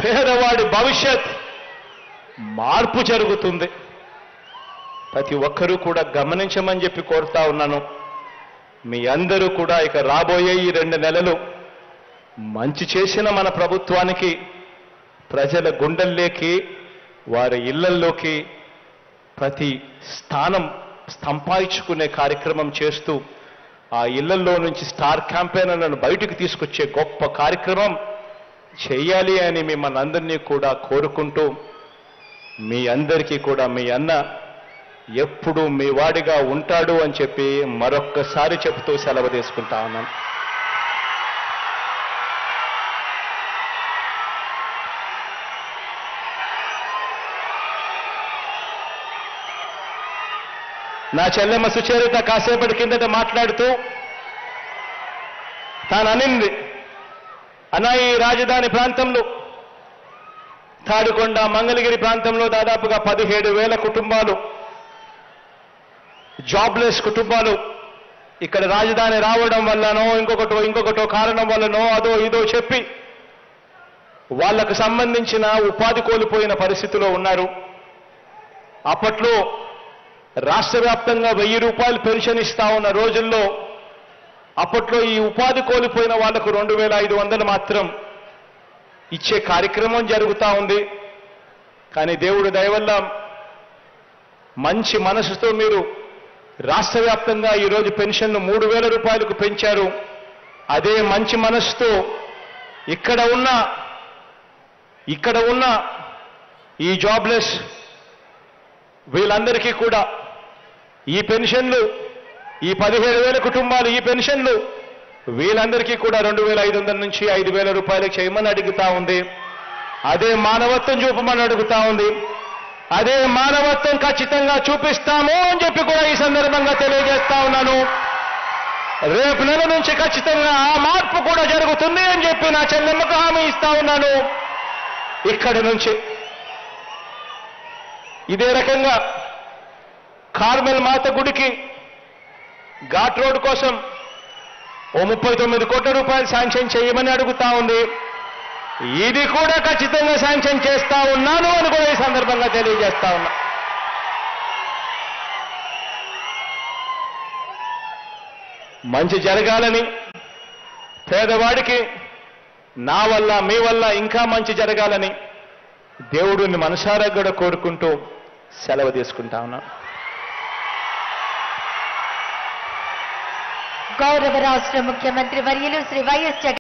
పేదవాడి భవిష్యత్ మార్పు జరుగుతుంది. ప్రతి ఒక్కరూ కూడా గమనించమని చెప్పి కోరుతా ఉన్నాను. మీ అందరూ కూడా ఇక రాబోయే ఈ 2 నెలలు మంచి చేసిన మన ప్రభుత్వానికి ప్రజల గుండెల్లోకి వారి ఇళ్లల్లోకి ప్రతి స్థానం సంపాదించుకునే కార్యక్రమం చేస్తూ ఆ ఇళ్లలో నుంచి స్టార్ క్యాంపెయినర్లను బయటికి తీసుకొచ్చే గొప్ప కార్యక్రమం చేయాలి అని మిమ్మల్ని అందరినీ కూడా కోరుకుంటూ మీ అందరికీ కూడా మీ అన్న ఎప్పుడూ మీ వాడిగా ఉంటాడు అని చెప్పి మరొక్కసారి చెబుతూ సెలవు తీసుకుంటా ఉన్నాను. నా చెల్లెమ్మ సుచరిత కాసేపటి కిందట మాట్లాడుతూ తాను అనింది, అన్నా ఈ రాజధాని ప్రాంతంలో తాడికొండ మంగళగిరి ప్రాంతంలో దాదాపుగా 17,000 కుటుంబాలు, జాబ్లెస్ కుటుంబాలు ఇక్కడ రాజధాని రావడం వల్లనో ఇంకొకటో కారణం వల్లనో అదో ఇదో చెప్పి వాళ్లకు సంబంధించిన ఉపాధి కోల్పోయిన పరిస్థితిలో ఉన్నారు. అప్పట్లో రాష్ట్ర వ్యాప్తంగా 1,000 రూపాయలు పెన్షన్ ఇస్తా ఉన్న రోజుల్లో అప్పట్లో ఈ ఉపాధి కోల్పోయిన వాళ్లకు 2,500 మాత్రం ఇచ్చే కార్యక్రమం జరుగుతూ ఉంది. కానీ దేవుడి దయ వల్ల మంచి మనసుతో మీరు రాష్ట్ర వ్యాప్తంగా ఈరోజు పెన్షన్ను 3,000 రూపాయలకు పెంచారు. అదే మంచి మనసుతో ఇక్కడ ఉన్న ఈ జాబ్లెస్ వీళ్ళందరికీ కూడా ఈ పెన్షన్లు, ఈ 17,000 కుటుంబాలు ఈ పెన్షన్లు వీళ్ళందరికీ కూడా 2,500 నుంచి 5,000 రూపాయలకు చేయమని అడుగుతా ఉంది. అదే మానవత్వం చూపమని అడుగుతా ఉంది. అదే మానవత్వం ఖచ్చితంగా చూపిస్తాము అని చెప్పి కూడా ఈ సందర్భంగా తెలియజేస్తా ఉన్నాను. రేపు నెల నుంచి ఖచ్చితంగా ఆ మార్పు కూడా జరుగుతుంది అని చెప్పి నా చెల్లెమ్మకు హామీ ఇస్తా ఉన్నాను. ఇక్కడి నుంచి ఇదే రకంగా కార్మెల్ మాత గుడికి ఘాట్ రోడ్ కోసం 39 కోట్ల రూపాయలు శాంక్షన్ చేయమని అడుగుతా ఉంది. ఇది కూడా ఖచ్చితంగా శాంక్షన్ చేస్తా ఉన్నాను అని కూడా ఈ సందర్భంగా తెలియజేస్తా ఉన్నా. మంచి జరగాలని, పేదవాడికి నా వల్ల మీ వల్ల ఇంకా మంచి జరగాలని దేవుడిని మనసారా కూడా కోరుకుంటూ సెలవు తీసుకుంటా ఉన్నా. గౌరవ రాష్ట్ర ముఖ్యమంత్రి వర్యులు శ్రీ వైఎస్